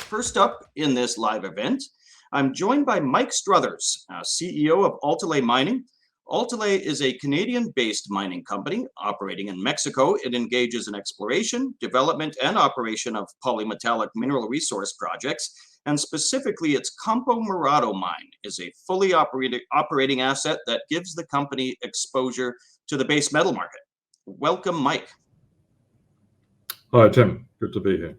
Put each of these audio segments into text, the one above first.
First up in this live event, I'm joined by Mike Struthers, CEO of Altaley Mining. Altaley is a Canadian-based mining company operating in Mexico. It engages in exploration, development, and operation of polymetallic mineral resource projects, and specifically its Campo Morado mine is a fully operating asset that gives the company exposure to the base metal market. Welcome, Mike. Hi, Tim. Good to be here.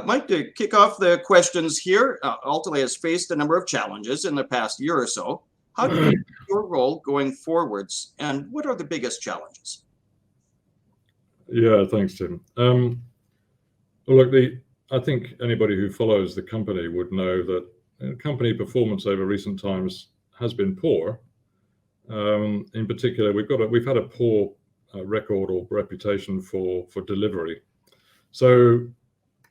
Mike, to kick off the questions here, Altaley has faced a number of challenges in the past year or so. How do you see your role going forwards, and what are the biggest challenges? Yeah, thanks, Tim. Well, look, I think anybody who follows the company would know that company performance over recent times has been poor. In particular, we've had a poor record or reputation for delivery. So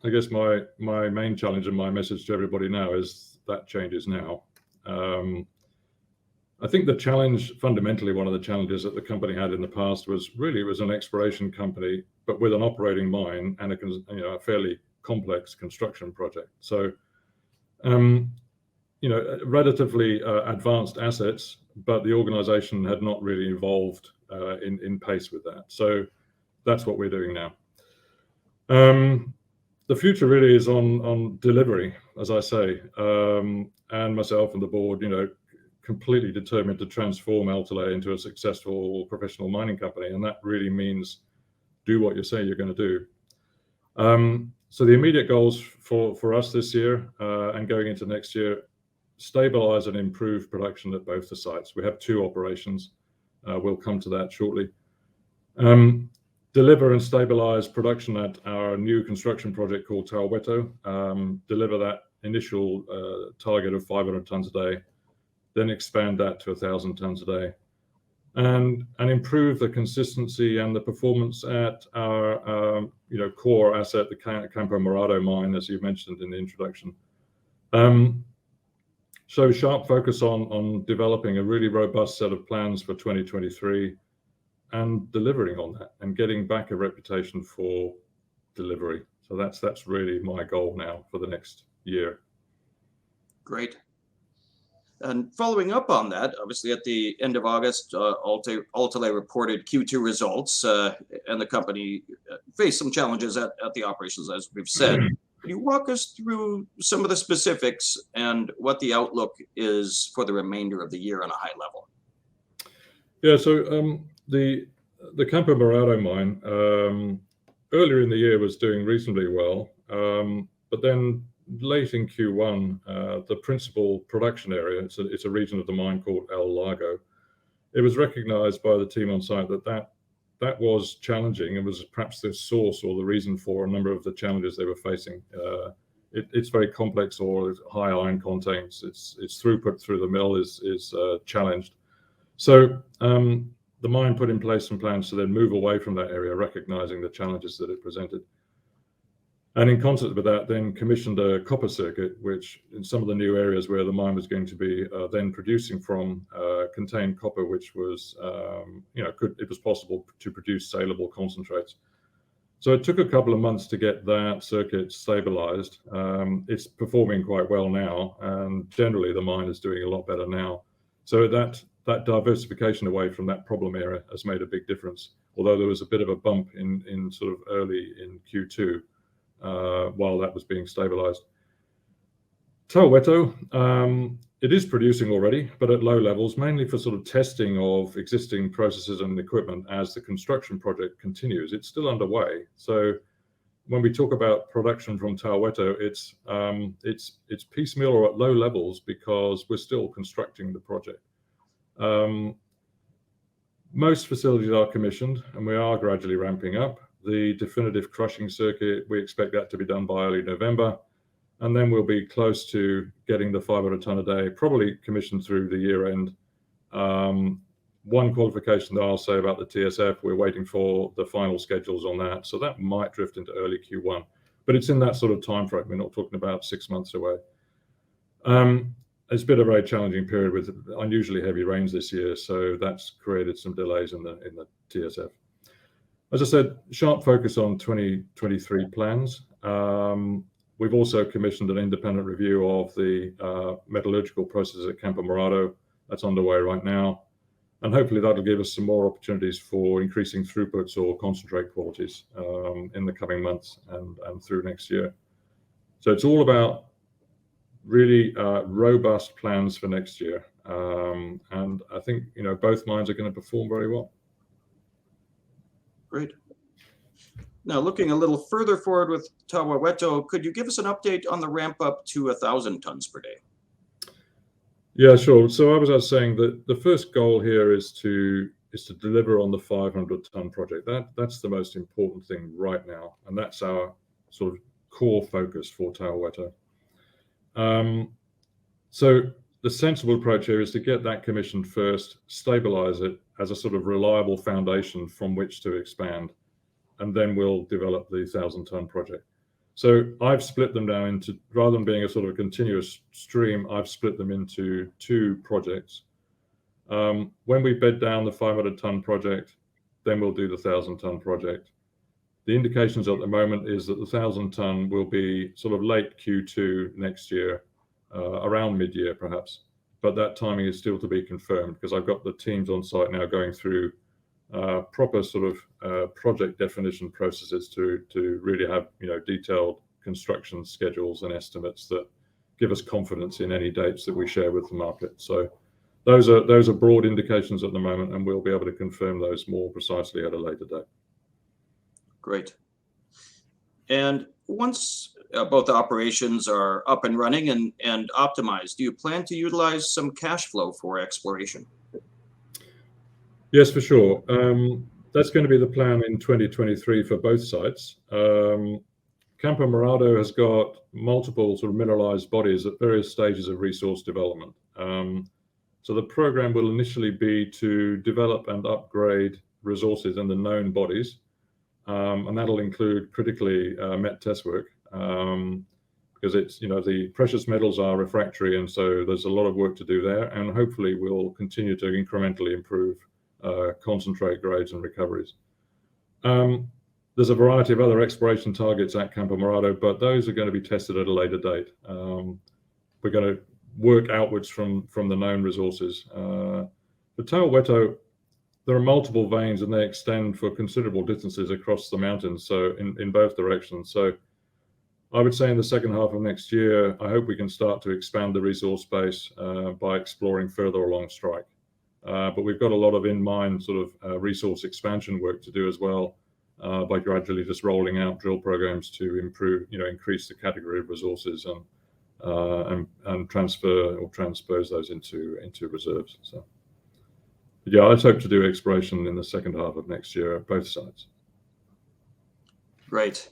I guess my main challenge and my message to everybody now is that changes now. I think the challenge, fundamentally, one of the challenges that the company had in the past was really it was an exploration company, but with an operating mine and a fairly complex construction project. So, relatively advanced assets, but the organization had not really evolved in pace with that. So that's what we're doing now. The future really is on delivery, as I say, and myself and the board, completely determined to transform Altaley into a successful professional mining company, and that really means do what you say you're going to do. So the immediate goals for us this year and going into next year, stabilize and improve production at both the sites. We have two operations. We'll come to that shortly. Deliver and stabilize production at our new construction project called Tauweto. Deliver that initial target of 500 tons a day, then expand that to 1,000 tons a day, and improve the consistency and the performance at our core asset, the Campo Morado mine, as you mentioned in the introduction. So sharp focus on developing a really robust set of plans for 2023 and delivering on that and getting back a reputation for delivery. So that's really my goal now for the next year. Great. And following up on that, obviously at the end of August, Altaley reported Q2 results, and the company faced some challenges at the operations, as we've said. Can you walk us through some of the specifics and what the outlook is for the remainder of the year on a high level? Yeah, so the Campo Morado mine earlier in the year was doing reasonably well, but then late in Q1, the principal production area, it's a region of the mine called El Lago, it was recognized by the team on site that was challenging and was perhaps the source or the reason for a number of the challenges they were facing. It's very complex ore, high iron contains, its throughput through the mill is challenged. So the mine put in place some plans to then move away from that area, recognizing the challenges that it presented. And in concert with that, then commissioned a copper circuit, which in some of the new areas where the mine was going to be then producing from contained copper, which was, it was possible to produce saleable concentrates. So it took a couple of months to get that circuit stabilized. It's performing quite well now, and generally the mine is doing a lot better now. So that diversification away from that problem area has made a big difference, although there was a bit of a bump in sort of early in Q2 while that was being stabilized. Tauweto, it is producing already, but at low levels, mainly for sort of testing of existing processes and equipment as the construction project continues. It's still underway. So when we talk about production from Tauweto, it's piecemeal or at low levels because we're still constructing the project. Most facilities are commissioned and we are gradually ramping up. The definitive crushing circuit, we expect that to be done by early November. And then we'll be close to getting the 500 ton a day, probably commissioned through the year end. One qualification that I'll say about the TSF, we're waiting for the final schedules on that. So that might drift into early Q1, but it's in that sort of time frame. We're not talking about 6 months away. It's been a very challenging period with unusually heavy rains this year. So that's created some delays in the TSF. As I said, sharp focus on 2023 plans. We've also commissioned an independent review of the metallurgical processes at Campo Morado. That's underway right now. And hopefully that'll give us some more opportunities for increasing throughputs or concentrate qualities in the coming months and through next year. So it's all about really robust plans for next year. And I think, both mines are going to perform very well. Great. Now, looking a little further forward with Tawa Weto, could you give us an update on the ramp up to 1,000 tons per day? Yeah, sure. So I was saying that the first goal here is to deliver on the 500-ton project. That's the most important thing right now, and that's our sort of core focus for Tawa Weto. So the sensible approach here is to get that commissioned first, stabilize it as a sort of reliable foundation from which to expand, and then we'll develop the 1,000-ton project. So I've split them down into, rather than being a sort of continuous stream, I've split them into 2 projects. When we bed down the 500-ton project, then we'll do the 1,000-ton project. The indications at the moment is that the 1,000-ton will be sort of late Q2 next year, around mid-year perhaps. But that timing is still to be confirmed, because I've got the teams on site now going through proper sort of project definition processes to really have detailed construction schedules and estimates that give us confidence in any dates that we share with the market. So those are broad indications at the moment, and we'll be able to confirm those more precisely at a later date. Great. And once both operations are up and running and optimized, do you plan to utilize some cash flow for exploration? Yes, for sure. That's going to be the plan in 2023 for both sites. Campo Morado has got multiple sort of mineralized bodies at various stages of resource development. So the program will initially be to develop and upgrade resources in the known bodies, and that'll include critically met test work, because it's the precious metals are refractory, and so there's a lot of work to do there, and hopefully we'll continue to incrementally improve concentrate grades and recoveries. There's a variety of other exploration targets at Campo Morado, but those are going to be tested at a later date. We're going to work outwards from the known resources. For Tawa Weto, there are multiple veins and they extend for considerable distances across the mountains, so in both directions. So I would say in the second half of next year, I hope we can start to expand the resource base by exploring further along strike. But we've got a lot of in-mine sort of resource expansion work to do as well, by gradually just rolling out drill programs to improve, increase the category of resources and transfer or transpose those into reserves. So yeah, let's hope to do exploration in the second half of next year at both sites. Great.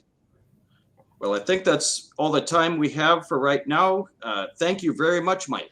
Well, I think that's all the time we have for right now. Thank you very much, Mike.